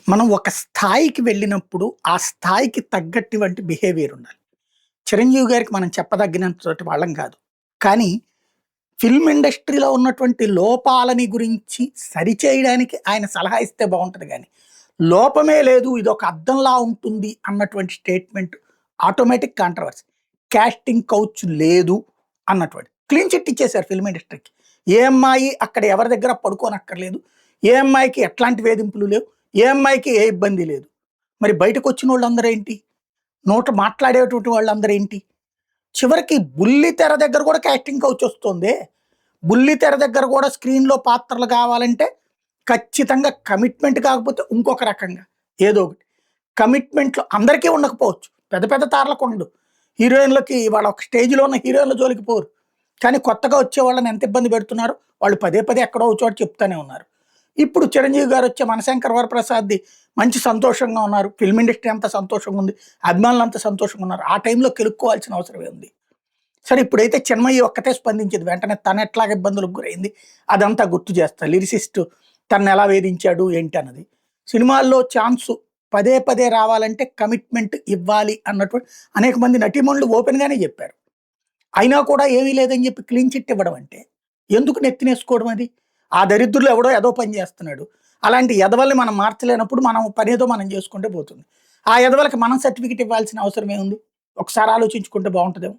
మనం ఒక స్థాయికి వెళ్ళినప్పుడు, ఆ స్థాయికి తగ్గట్టివంటి బిహేవియర్ ఉండాలి. చిరంజీవి గారికి మనం చెప్పదగినంతటి వాళ్ళం కాదు. కానీ ఫిల్మ్ ఇండస్ట్రీలో ఉన్నటువంటి లోపాలని గురించి సరిచేయడానికి ఆయన సలహా ఇస్తే బావుంటది గానీ, లోపమే లేదు ఇదొక అద్దంలా ఉంటుంది అన్నటువంటి statement automatic controversy. Casting couch లేదు అన్నటువంటి. క్లీన్ చిట్ ఇచ్చేసారు ఫిల్మ్ ఇండస్ట్రీకి. ఏ అమ్మాయి అక్కడ ఎవరి దగ్గర పడుకోనక్కర్లేదు. ఏ అమ్మాయికి ఎట్లాంటి వేధింపులు లేవు. ఏ అమ్మాయికి ఏ ఇబ్బంది లేదు. మరి బయటకొచ్చినోళ్ళందరేంటి? నోట మాట్లాడేటువంటి వాళ్ళందరేంటి? చివరికి బుల్లి తెర దగ్గర కూడా కాస్టింగ్ కౌచ్ వస్తోందే. బుల్లి తెర దగ్గర కూడా స్క్రీన్‌లో పాత్రలు కావాలంటే ఖచ్చితంగా కమిట్మెంట్ కాకపోతే ఇంకొక రకంగా ఏదో ఒకటి. కమిట్మెంట్‌లో అందరికీ ఉండకపోవచ్చు. పెద్ద పెద్ద తారలకు ఉండదు. హీరోయిన్‌లకి వాళ్ళ ఒక స్టేజ్‌లో ఉన్న హీరోయిన్‌ల జోలికి పోరు. కానీ కొత్తగా వచ్చే వాళ్ళని ఎంత ఇబ్బంది పెడుతున్నారో వాళ్ళు పదే పదే ఎక్కడో ఒక చోట చెప్తానే ఉన్నారు. ఇప్పుడు చిరంజీవి గారొచ్చే 'మనశంకర వరప్రసాద్‌ది' మంచి సంతోషంగా ఉన్నారు. ఫిల్మ్ ఇండస్ట్రీ అంతా సంతోషంగా ఉంది. అభిమానులు అంతా సంతోషంగా ఉన్నారు. ఆ టైంలో కెలుక్కోవాల్సిన అవసరం ఏముంది? సరే ఇప్పుడైతే చిన్మయి ఒక్కతే స్పందించింది. వెంటనే తనెట్లాగా ఇబ్బందులకు గురైంది అదంతా గుర్తు చేస్తా. లిరిసిస్ట్ తననెలా వేధించాడు ఏంటన్నది. సినిమాల్లో ఛాన్సు పదే పదే రావాలంటే కమిట్మెంట్ ఇవ్వాలి అన్నటువంటి అనేక మంది నటీమణులు ఓపెన్‌గానే చెప్పారు. అయినా కూడా ఏమీ లేదని చెప్పి క్లీన్ చిట్ ఇవ్వడం అంటే, ఎందుకు నెత్తినేసుకోవడం అది? ఆ దరిద్రులు ఎవడో ఏదో పని చేస్తున్నాడు. అలాంటి ఎదవల్ని మనం మార్చలేనప్పుడు మనం పనేదో మనం చేసుకుంటే పోతుంది. ఆ ఎదవలకి మనం సర్టిఫికేట్ ఇవ్వాల్సిన అవసరం ఏముంది? ఒకసారి ఆలోచించుకుంటే బావుంటదేమో.